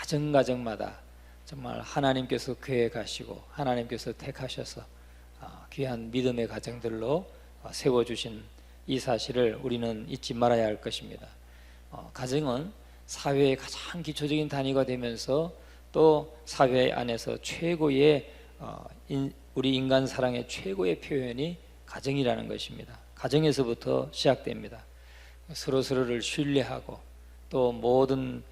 가정가정마다 정말 하나님께서 계획하시고 하나님께서 택하셔서 귀한 믿음의 가정들로 세워주신 이 사실을 우리는 잊지 말아야 할 것입니다. 가정은 사회의 가장 기초적인 단위가 되면서 또 사회 안에서 최고의 우리 인간 사랑의 최고의 표현이 가정이라는 것입니다. 가정에서부터 시작됩니다. 서로서로를 신뢰하고 또 모든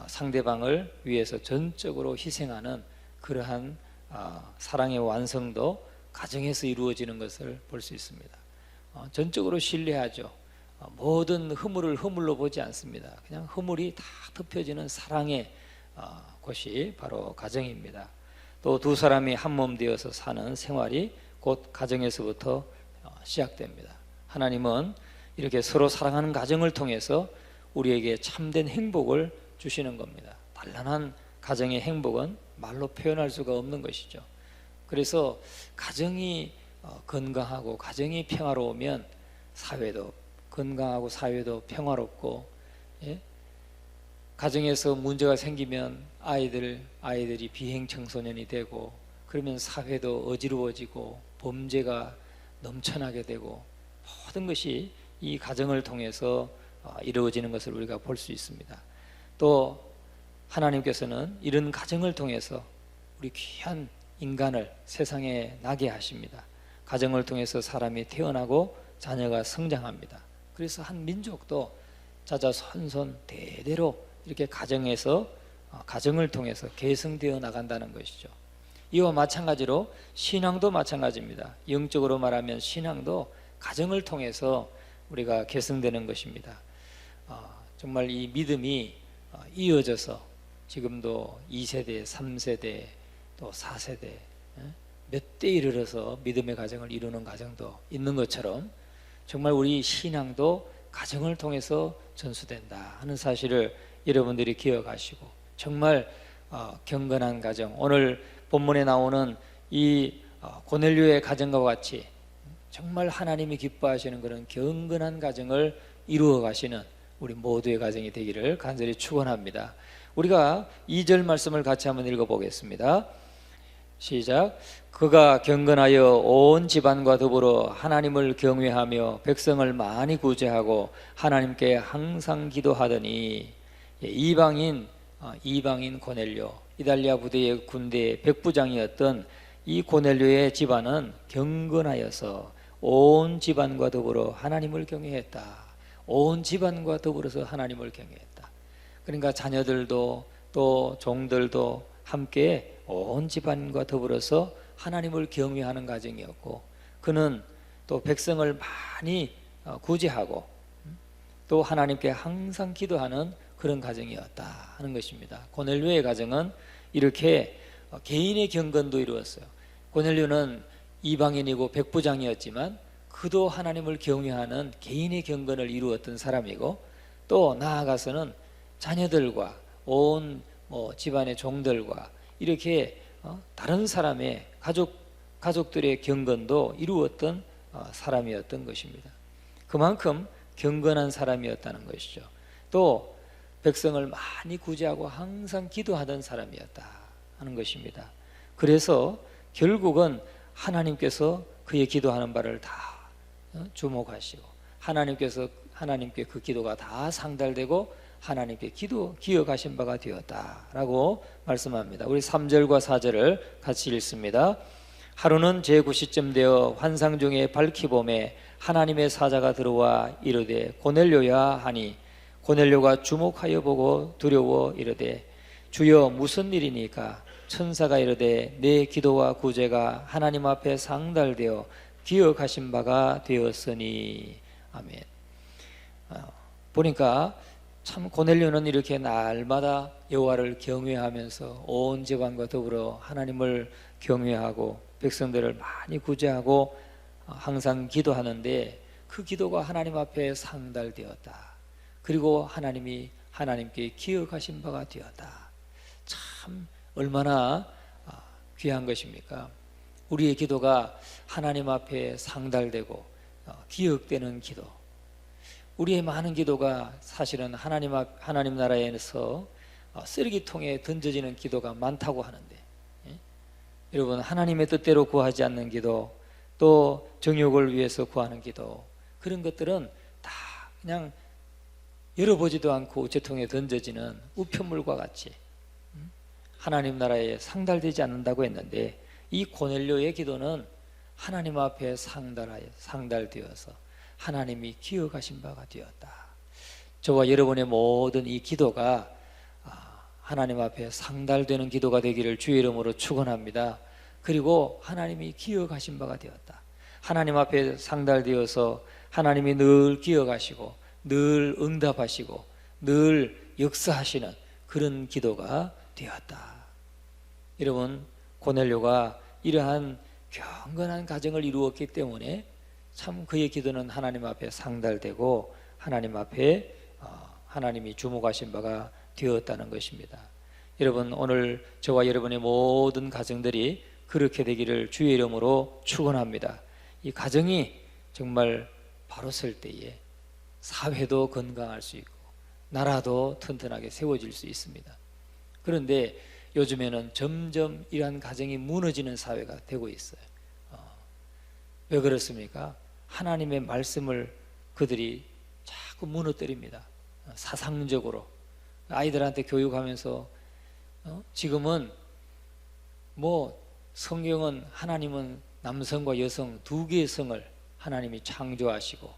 상대방을 위해서 전적으로 희생하는 그러한 사랑의 완성도 가정에서 이루어지는 것을 볼 수 있습니다. 전적으로 신뢰하죠. 모든 허물을 허물로 보지 않습니다. 그냥 허물이 다 덮여지는 사랑의 곳이 바로 가정입니다. 또 두 사람이 한 몸 되어서 사는 생활이 곧 가정에서부터 시작됩니다. 하나님은 이렇게 서로 사랑하는 가정을 통해서 우리에게 참된 행복을 주시는 겁니다. 단란한 가정의 행복은 말로 표현할 수가 없는 것이죠. 그래서 가정이 건강하고 가정이 평화로우면 사회도 건강하고 사회도 평화롭고, 가정에서 문제가 생기면 아이들이 비행 청소년이 되고, 그러면 사회도 어지러워지고 범죄가 넘쳐나게 되고, 모든 것이 이 가정을 통해서 이루어지는 것을 우리가 볼 수 있습니다. 또 하나님께서는 이런 가정을 통해서 우리 귀한 인간을 세상에 나게 하십니다. 가정을 통해서 사람이 태어나고 자녀가 성장합니다. 그래서 한 민족도 자자손손 대대로 이렇게 가정에서 가정을 통해서 계승되어 나간다는 것이죠. 이와 마찬가지로 신앙도 마찬가지입니다. 영적으로 말하면 신앙도 가정을 통해서 우리가 계승되는 것입니다. 정말 이 믿음이 이어져서 지금도 2세대, 3세대, 또 4세대 몇 대 이르러서 믿음의 가정을 이루는 가정도 있는 것처럼 정말 우리 신앙도 가정을 통해서 전수된다 하는 사실을 여러분들이 기억하시고, 정말 경건한 가정, 오늘 본문에 나오는 이 고넬료의 가정과 같이 정말 하나님이 기뻐하시는 그런 경건한 가정을 이루어 가시는 우리 모두의 가정이 되기를 간절히 축원합니다. 우리가 2절 말씀을 같이 한번 읽어보겠습니다. 시작. 그가 경건하여 온 집안과 더불어 하나님을 경외하며 백성을 많이 구제하고 하나님께 항상 기도하더니, 이방인 고넬료, 이달리아 부대의 군대의 백부장이었던 이 고넬료의 집안은 경건하여서 온 집안과 더불어 하나님을 경외했다. 온 집안과 더불어서 하나님을 경외했다. 그러니까 자녀들도 또 종들도 함께 온 집안과 더불어서 하나님을 경외하는 가정이었고, 그는 또 백성을 많이 구제하고 또 하나님께 항상 기도하는 그런 가정이었다 하는 것입니다. 고넬료의 가정은 이렇게 개인의 경건도 이루었어요. 고넬료는 이방인이고 백부장이었지만 그도 하나님을 경외하는 개인의 경건을 이루었던 사람이고, 또 나아가서는 자녀들과 온 집안의 종들과 이렇게 다른 사람의 가족들의 경건도 이루었던 사람이었던 것입니다. 그만큼 경건한 사람이었다는 것이죠. 또 백성을 많이 구제하고 항상 기도하던 사람이었다 하는 것입니다. 그래서 결국은 하나님께서 그의 기도하는 바를 다 주목하시고 하나님께 그 기도가 다 상달되고 하나님께 기억하신 바가 되었다라고 말씀합니다. 우리 3절과 4절을 같이 읽습니다. 하루는 제9시쯤 되어 환상 중에 밝히 봄에 하나님의 사자가 들어와 이르되 고넬료야 하니, 고넬료가 주목하여 보고 두려워 이르되 주여 무슨 일이니까? 천사가 이르되 내 기도와 구제가 하나님 앞에 상달되어 기억하신 바가 되었으니. 아멘. 보니까 참 고넬료는 이렇게 날마다 여호와를 경외하면서 온 집안과 더불어 하나님을 경외하고 백성들을 많이 구제하고 항상 기도하는데 그 기도가 하나님 앞에 상달되었다. 그리고 하나님께 기억하신 바가 되었다. 참 얼마나 귀한 것입니까? 우리의 기도가 하나님 앞에 상달되고 기억되는 기도. 우리의 많은 기도가 사실은 하나님 나라에서 쓰레기통에 던져지는 기도가 많다고 하는데, 예? 여러분, 하나님의 뜻대로 구하지 않는 기도, 또 정욕을 위해서 구하는 기도, 그런 것들은 다 그냥 열어보지도 않고 우체통에 던져지는 우편물과 같이 하나님 나라에 상달되지 않는다고 했는데, 이 고넬료의 기도는 하나님 앞에 상달되어서 하나님이 기억하신 바가 되었다. 저와 여러분의 모든 이 기도가 하나님 앞에 상달되는 기도가 되기를 주의 이름으로 축원합니다. 그리고 하나님이 기억하신 바가 되었다. 하나님 앞에 상달되어서 하나님이 늘 기억하시고 늘 응답하시고 늘 역사하시는 그런 기도가 되었다. 여러분, 고넬료가 이러한 경건한 가정을 이루었기 때문에 참 그의 기도는 하나님 앞에 상달되고 하나님 앞에 하나님이 주목하신 바가 되었다는 것입니다. 여러분, 오늘 저와 여러분의 모든 가정들이 그렇게 되기를 주의 이름으로 축원합니다. 이 가정이 정말 바로 설 때에 사회도 건강할 수 있고 나라도 튼튼하게 세워질 수 있습니다. 그런데 요즘에는 점점 이러한 가정이 무너지는 사회가 되고 있어요. 왜 그렇습니까? 하나님의 말씀을 그들이 자꾸 무너뜨립니다. 사상적으로 아이들한테 교육하면서 지금은 뭐 성경은 하나님은 남성과 여성 두 개의 성을 하나님이 창조하시고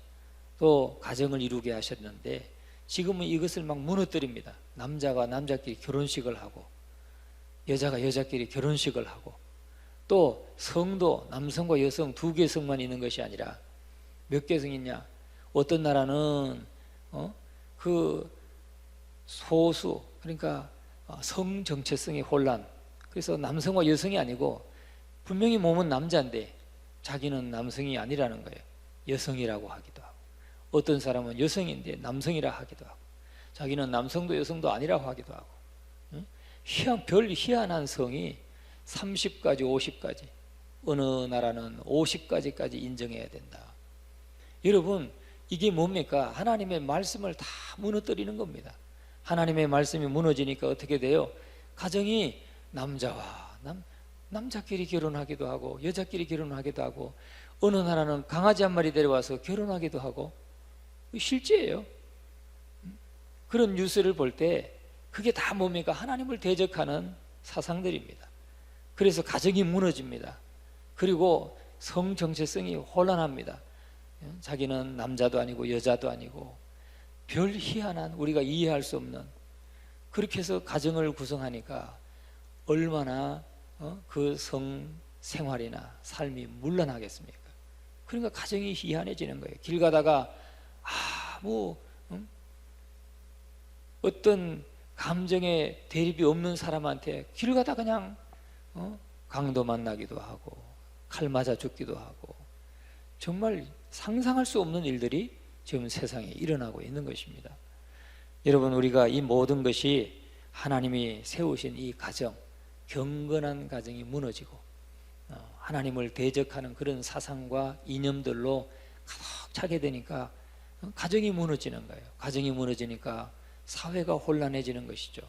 또 가정을 이루게 하셨는데, 지금은 이것을 막 무너뜨립니다. 남자가 남자끼리 결혼식을 하고 여자가 여자끼리 결혼식을 하고, 또 성도 남성과 여성 두 개의 성만 있는 것이 아니라 몇 개 성 있냐? 어떤 나라는 그 소수, 그러니까 성 정체성의 혼란, 그래서 남성과 여성이 아니고 분명히 몸은 남자인데 자기는 남성이 아니라는 거예요. 여성이라고 하기도 하고, 어떤 사람은 여성인데 남성이라 하기도 하고, 자기는 남성도 여성도 아니라고 하기도 하고, 별 희한한 성이 30가지 50가지, 어느 나라는 50가지까지 인정해야 된다. 여러분, 이게 뭡니까? 하나님의 말씀을 다 무너뜨리는 겁니다. 하나님의 말씀이 무너지니까 어떻게 돼요? 가정이 남자끼리 결혼하기도 하고 여자끼리 결혼하기도 하고, 어느 나라는 강아지 한 마리 데려와서 결혼하기도 하고, 실제예요. 그런 뉴스를 볼 때 그게 다 뭡니까? 하나님을 대적하는 사상들입니다. 그래서 가정이 무너집니다. 그리고 성 정체성이 혼란합니다. 자기는 남자도 아니고 여자도 아니고 별 희한한, 우리가 이해할 수 없는, 그렇게 해서 가정을 구성하니까 얼마나 그 성 생활이나 삶이 문란하겠습니까? 그러니까 가정이 희한해지는 거예요. 길 가다가 어떤 감정의 대립이 없는 사람한테 길 가다 그냥 강도 만나기도 하고 칼 맞아 죽기도 하고, 정말 상상할 수 없는 일들이 지금 세상에 일어나고 있는 것입니다. 여러분, 우리가 이 모든 것이 하나님이 세우신 이 가정, 경건한 가정이 무너지고 하나님을 대적하는 그런 사상과 이념들로 가득 차게 되니까 가정이 무너지는 거예요. 가정이 무너지니까 사회가 혼란해지는 것이죠.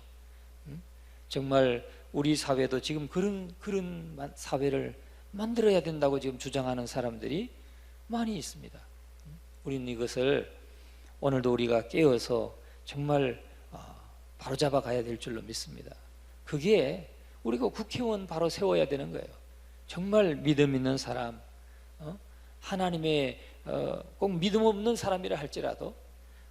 정말 우리 사회도 지금 그런 사회를 만들어야 된다고 지금 주장하는 사람들이 많이 있습니다. 우리는 이것을 오늘도 우리가 깨어서 정말 바로잡아 가야 될 줄로 믿습니다. 그게 우리가 국회의원 바로 세워야 되는 거예요. 정말 믿음 있는 사람, 하나님의 꼭 믿음 없는 사람이라 할지라도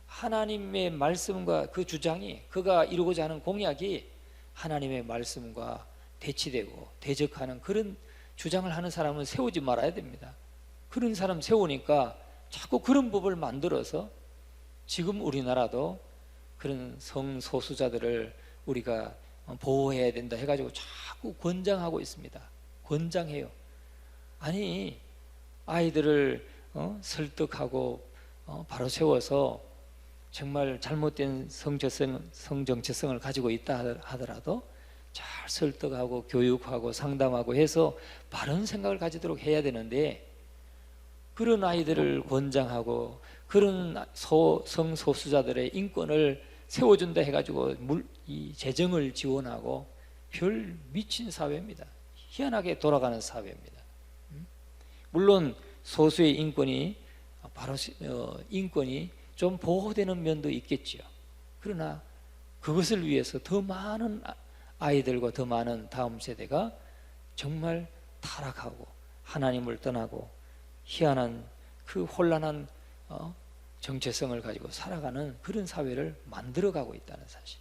하나님의 말씀과 그 주장이, 그가 이루고자 하는 공약이 하나님의 말씀과 대치되고 대적하는 그런 주장을 하는 사람은 세우지 말아야 됩니다. 그런 사람 세우니까 자꾸 그런 법을 만들어서 지금 우리나라도 그런 성소수자들을 우리가 보호해야 된다 해가지고 자꾸 권장하고 있습니다. 권장해요. 아니, 아이들을 설득하고 바로 세워서 정말 잘못된 성정체성을 가지고 있다 하더라도 잘 설득하고 교육하고 상담하고 해서 바른 생각을 가지도록 해야 되는데, 그런 아이들을 권장하고 그런 성소수자들의 인권을 세워준다 해가지고 이 재정을 지원하고 별 미친 사회입니다. 희한하게 돌아가는 사회입니다. 물론 소수의 인권이 바로 인권이 좀 보호되는 면도 있겠지요. 그러나 그것을 위해서 더 많은 아이들과 더 많은 다음 세대가 정말 타락하고 하나님을 떠나고 희한한 그 혼란한 정체성을 가지고 살아가는 그런 사회를 만들어가고 있다는 사실.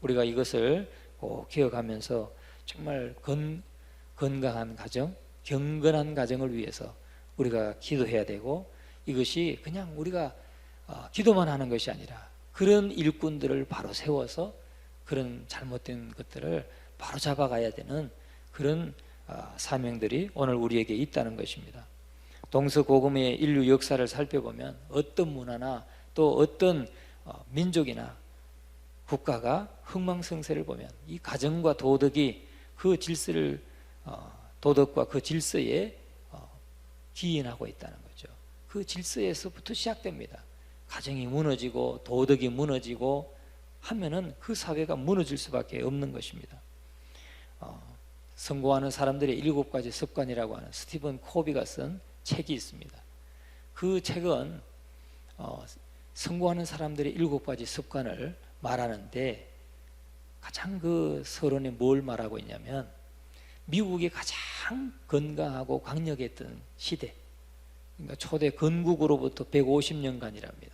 우리가 이것을 꼭 기억하면서 정말 건강한 가정, 경건한 가정을 위해서 우리가 기도해야 되고, 이것이 그냥 우리가 기도만 하는 것이 아니라 그런 일꾼들을 바로 세워서 그런 잘못된 것들을 바로 잡아가야 되는 그런 사명들이 오늘 우리에게 있다는 것입니다. 동서고금의 인류 역사를 살펴보면 어떤 문화나 또 어떤 민족이나 국가가 흥망성쇠를 보면 이 가정과 도덕이 그 질서를 도덕과 그 질서에 기인하고 있다는 거죠. 그 질서에서부터 시작됩니다. 가정이 무너지고 도덕이 무너지고 하면은 그 사회가 무너질 수밖에 없는 것입니다. 성공하는 사람들의 7가지 습관이라고 하는 스티븐 코비가 쓴 책이 있습니다. 그 책은 성공하는 사람들의 7가지 습관을 말하는데, 가장 그 서론에 뭘 말하고 있냐면, 미국이 가장 건강하고 강력했던 시대, 그러니까 초대 건국으로부터 150년간이랍니다.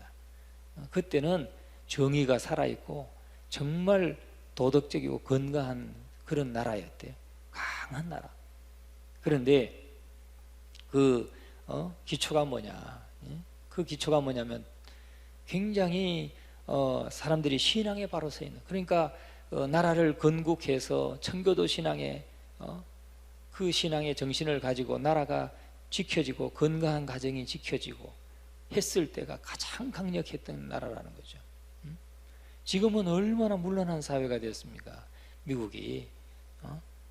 그때는 정의가 살아있고 정말 도덕적이고 건강한 그런 나라였대요. 강한 나라. 그런데 그 기초가 뭐냐? 그 기초가 뭐냐면 굉장히 사람들이 신앙에 바로 서 있는, 그러니까 나라를 건국해서 청교도 신앙에 그 신앙의 정신을 가지고 나라가 지켜지고 건강한 가정이 지켜지고 했을 때가 가장 강력했던 나라라는 거죠. 지금은 얼마나 문란한 사회가 됐습니까? 미국이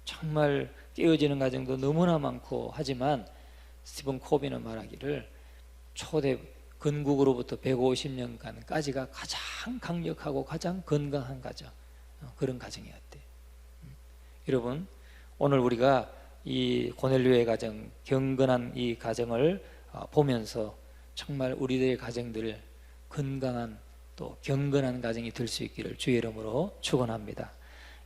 정말 깨어지는 가정도 너무나 많고, 하지만 스티븐 코비는 말하기를 초대 건국으로부터 150년간까지가 가장 강력하고 가장 건강한 가정, 그런 가정이었대요. 여러분, 오늘 우리가 이 고넬료의 가정, 경건한 이 가정을 보면서 정말 우리들의 가정들 건강한 또 경건한 가정이 될 수 있기를 주의 이름으로 축원합니다.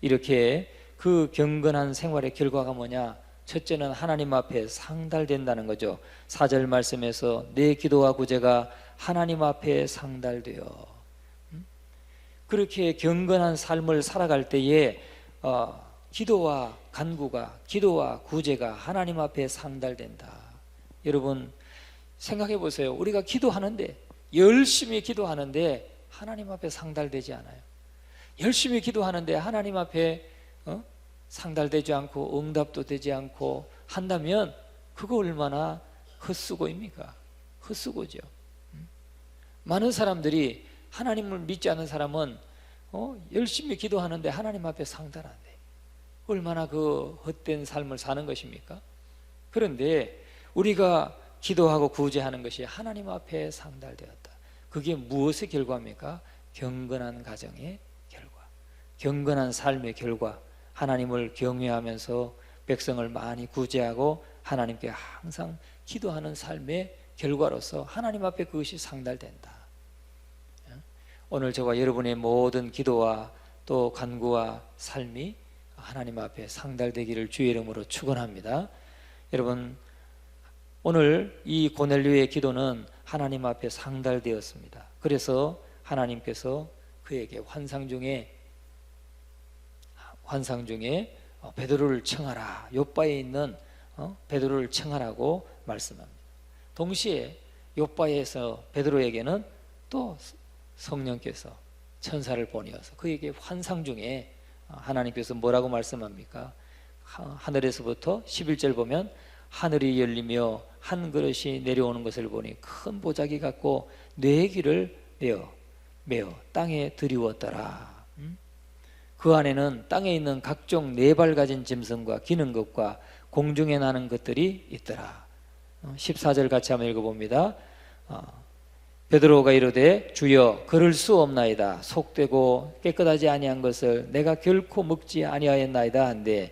이렇게 그 경건한 생활의 결과가 뭐냐? 첫째는 하나님 앞에 상달된다는 거죠. 4절 말씀에서 내 기도와 구제가 하나님 앞에 상달되어, 그렇게 경건한 삶을 살아갈 때에 기도와 간구가, 기도와 구제가 하나님 앞에 상달된다. 여러분 생각해 보세요. 우리가 기도하는데, 열심히 기도하는데 하나님 앞에 상달되지 않아요. 열심히 기도하는데 하나님 앞에 상달되지 않고 응답도 되지 않고 한다면 그거 얼마나 헛수고입니까? 헛수고죠. 많은 사람들이, 하나님을 믿지 않는 사람은 열심히 기도하는데 하나님 앞에 상달 안 돼. 얼마나 그 헛된 삶을 사는 것입니까? 그런데 우리가 기도하고 구제하는 것이 하나님 앞에 상달되었다. 그게 무엇의 결과입니까? 경건한 가정의 결과, 경건한 삶의 결과. 하나님을 경외하면서 백성을 많이 구제하고 하나님께 항상 기도하는 삶의 결과로서 하나님 앞에 그것이 상달된다. 오늘 저와 여러분의 모든 기도와 또 간구와 삶이 하나님 앞에 상달되기를 주의 이름으로 축원합니다. 여러분, 오늘 이 고넬료의 기도는 하나님 앞에 상달되었습니다. 그래서 하나님께서 그에게 환상 중에 베드로를 청하라, 욥바에 있는 베드로를 청하라고 말씀합니다. 동시에 욥바에서 베드로에게는 또 성령께서 천사를 보내어서 그에게 환상 중에 하나님께서 뭐라고 말씀합니까? 하늘에서부터 11절 보면 하늘이 열리며 한 그릇이 내려오는 것을 보니 큰 보자기 같고 네 귀를 메어 땅에 들이웠더라. 그 안에는 땅에 있는 각종 네 발 가진 짐승과 기는 것과 공중에 나는 것들이 있더라. 14절 같이 한번 읽어봅니다. 베드로가 이르되 주여 걸을 수 없나이다. 속되고 깨끗하지 아니한 것을 내가 결코 먹지 아니하였나이다 한데,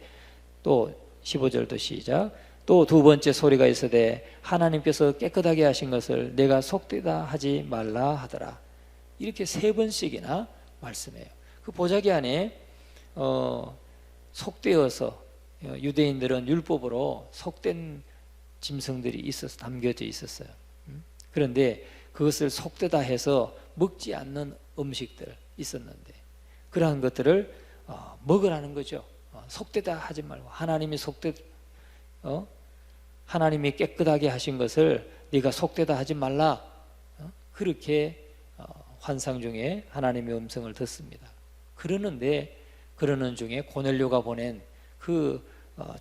또 15절도 시작. 또 두 번째 소리가 있으되 하나님께서 깨끗하게 하신 것을 내가 속되다 하지 말라 하더라. 이렇게 세 번씩이나 말씀해요. 그 보자기 안에 속되어서, 유대인들은 율법으로 속된 짐승들이 담겨져 있었어요. 그런데 그것을 속되다 해서 먹지 않는 음식들 있었는데, 그러한 것들을 먹으라는 거죠. 속되다 하지 말고, 하나님이 깨끗하게 하신 것을 네가 속되다 하지 말라. 그렇게 환상 중에 하나님의 음성을 듣습니다. 그러는 중에 고넬료가 보낸 그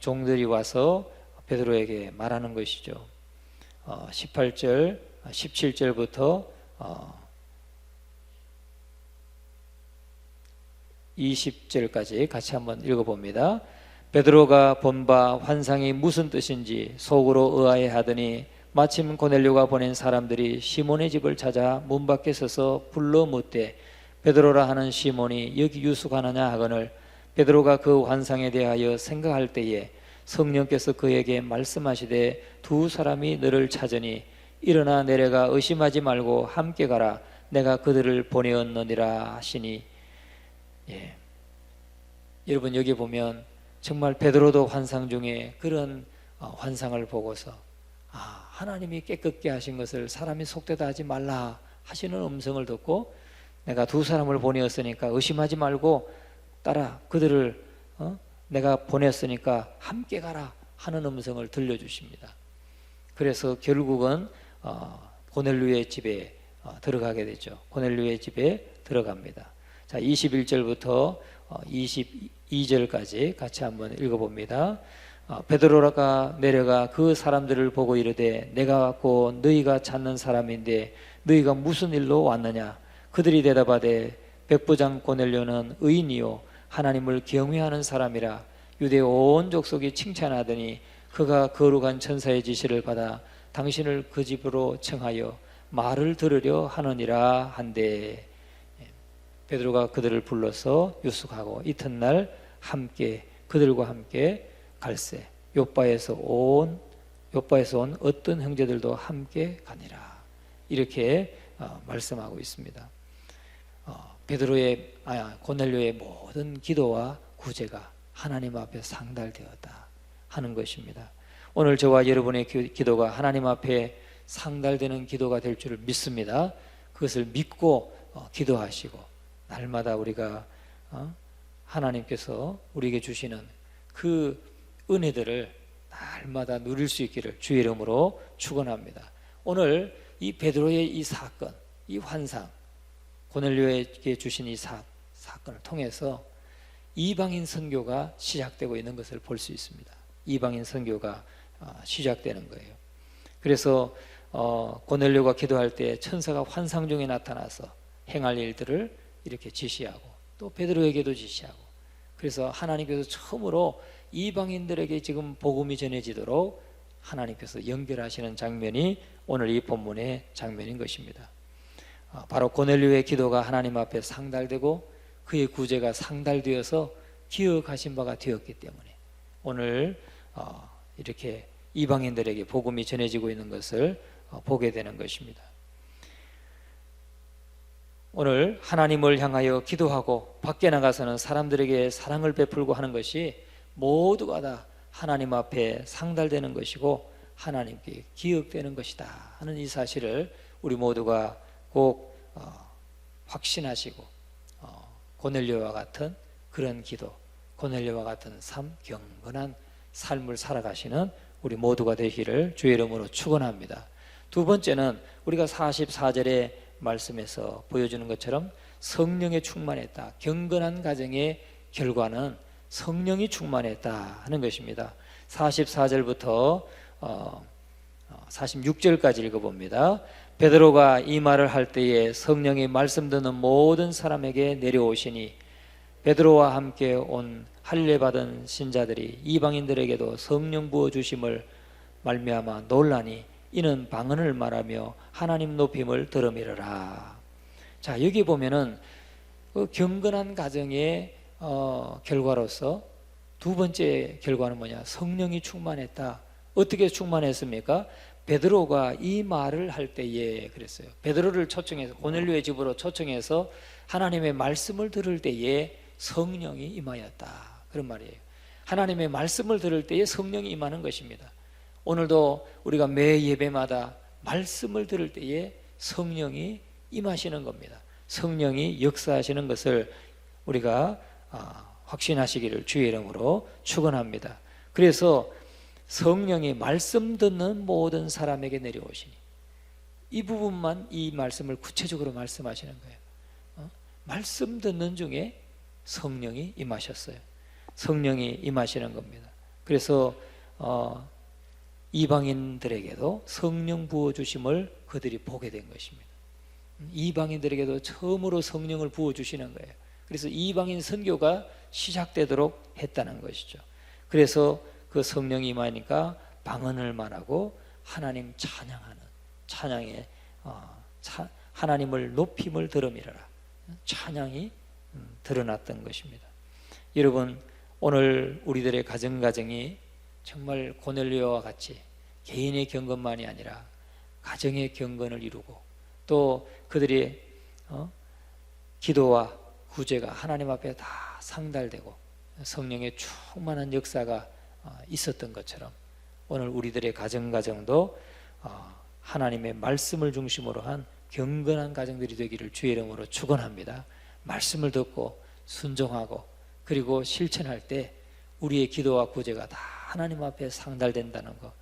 종들이 와서 베드로에게 말하는 것이죠. 18절, 17절부터 20절까지 같이 한번 읽어봅니다. 베드로가 본 바 환상이 무슨 뜻인지 속으로 의아해 하더니 마침 고넬료가 보낸 사람들이 시몬의 집을 찾아 문 밖에 서서 불러 묻되 베드로라 하는 시몬이 여기 유숙하느냐 하거늘, 베드로가 그 환상에 대하여 생각할 때에 성령께서 그에게 말씀하시되 두 사람이 너를 찾으니 일어나 내려가 의심하지 말고 함께 가라. 내가 그들을 보내었느니라 하시니. 여러분, 여기 보면 정말 베드로도 환상 중에 그런 환상을 보고서 하나님이 깨끗게 하신 것을 사람이 속되다 하지 말라 하시는 음성을 듣고, 내가 두 사람을 보내었으니까 의심하지 말고 따라 그들을 내가 보냈으니까 함께 가라 하는 음성을 들려주십니다. 그래서 결국은 고넬료의 집에 들어가게 되죠. 고넬료의 집에 들어갑니다. 자, 21절부터 22절까지 같이 한번 읽어봅니다. 베드로가 내려가 그 사람들을 보고 이르되 내가 곧 너희가 찾는 사람인데 너희가 무슨 일로 왔느냐? 그들이 대답하되 백부장 고넬료는 의인이요 하나님을 경외하는 사람이라 유대 온 족속이 칭찬하더니 그가 거룩한 천사의 지시를 받아 당신을 그 집으로 청하여 말을 들으려 하느니라 한데, 베드로가 그들을 불러서 유숙하고 이튿날 그들과 함께 갈새 요바에서 온 어떤 형제들도 함께 가니라. 이렇게 말씀하고 있습니다. 고넬료의 모든 기도와 구제가 하나님 앞에 상달되었다 하는 것입니다. 오늘 저와 여러분의 기도가 하나님 앞에 상달되는 기도가 될 줄 믿습니다. 그것을 믿고 기도하시고 날마다 우리가 하나님께서 우리에게 주시는 그 은혜들을 날마다 누릴 수 있기를 주의 이름으로 축원합니다. 오늘 이 베드로의 이 사건, 이 환상, 고넬료에게 주신 이 사건을 통해서 이방인 선교가 시작되고 있는 것을 볼 수 있습니다. 이방인 선교가 시작되는 거예요. 그래서 고넬료가 기도할 때 천사가 환상 중에 나타나서 행할 일들을 이렇게 지시하고 또 베드로에게도 지시하고, 그래서 하나님께서 처음으로 이방인들에게 지금 복음이 전해지도록 하나님께서 연결하시는 장면이 오늘 이 본문의 장면인 것입니다. 바로 고넬료의 기도가 하나님 앞에 상달되고 그의 구제가 상달되어서 기억하신 바가 되었기 때문에 오늘 이렇게 이방인들에게 복음이 전해지고 있는 것을 보게 되는 것입니다. 오늘 하나님을 향하여 기도하고 밖에 나가서는 사람들에게 사랑을 베풀고 하는 것이 모두가 다 하나님 앞에 상달되는 것이고 하나님께 기억되는 것이다 하는 이 사실을 우리 모두가 꼭 확신하시고 고넬료와 같은 그런 기도, 고넬료와 같은 삶, 경건한 삶을 살아가시는 우리 모두가 되기를 주의 이름으로 축원합니다. 두 번째는 우리가 44절의 말씀에서 보여주는 것처럼 성령에 충만했다. 경건한 가정의 결과는 성령이 충만했다 하는 것입니다. 44절부터 46절까지 읽어봅니다. 베드로가 이 말을 할 때에 성령이 말씀 듣는 모든 사람에게 내려오시니 베드로와 함께 온 할례받은 신자들이 이방인들에게도 성령 부어주심을 말미암아 놀라니 이는 방언을 말하며 하나님 높임을 들음이러라. 자, 여기 보면은 그 경건한 가정의 결과로서 두 번째 결과는 뭐냐? 성령이 충만했다. 어떻게 충만했습니까? 베드로가 이 말을 할 때에 그랬어요. 베드로를 초청해서, 고넬료의 집으로 초청해서 하나님의 말씀을 들을 때에 성령이 임하였다. 그런 말이에요. 하나님의 말씀을 들을 때에 성령이 임하는 것입니다. 오늘도 우리가 매 예배마다 말씀을 들을 때에 성령이 임하시는 겁니다. 성령이 역사하시는 것을 우리가 확신하시기를 주의 이름으로 축원합니다. 그래서 성령이 말씀 듣는 모든 사람에게 내려오시니, 이 부분만 이 말씀을 구체적으로 말씀하시는 거예요. 말씀 듣는 중에 성령이 임하셨어요. 성령이 임하시는 겁니다. 그래서 이방인들에게도 성령 부어주심을 그들이 보게 된 것입니다. 이방인들에게도 처음으로 성령을 부어주시는 거예요. 그래서 이방인 선교가 시작되도록 했다는 것이죠. 그래서 그 성령이 임하니까 방언을 말하고 하나님 찬양하는, 찬양에 하나님을 높임을 들음이러라. 찬양이 드러났던 것입니다. 여러분, 오늘 우리들의 가정이 정말 고넬료와 같이 개인의 경건만이 아니라 가정의 경건을 이루고, 또 그들의 기도와 구제가 하나님 앞에 다 상달되고 성령의 충만한 역사가 있었던 것처럼, 오늘 우리들의 가정도 하나님의 말씀을 중심으로 한 경건한 가정들이 되기를 주의 이름으로 축원합니다. 말씀을 듣고 순종하고 그리고 실천할 때 우리의 기도와 구제가 다 하나님 앞에 상달된다는 것,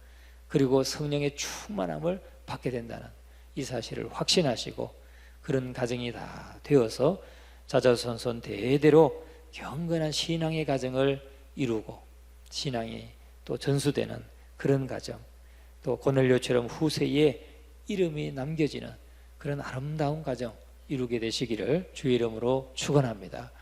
그리고 성령의 충만함을 받게 된다는 이 사실을 확신하시고, 그런 가정이 다 되어서 자자손손 대대로 경건한 신앙의 가정을 이루고 신앙이 또 전수되는 그런 가정, 또 고넬료처럼 후세에 이름이 남겨지는 그런 아름다운 가정 이루게 되시기를 주의 이름으로 축원합니다.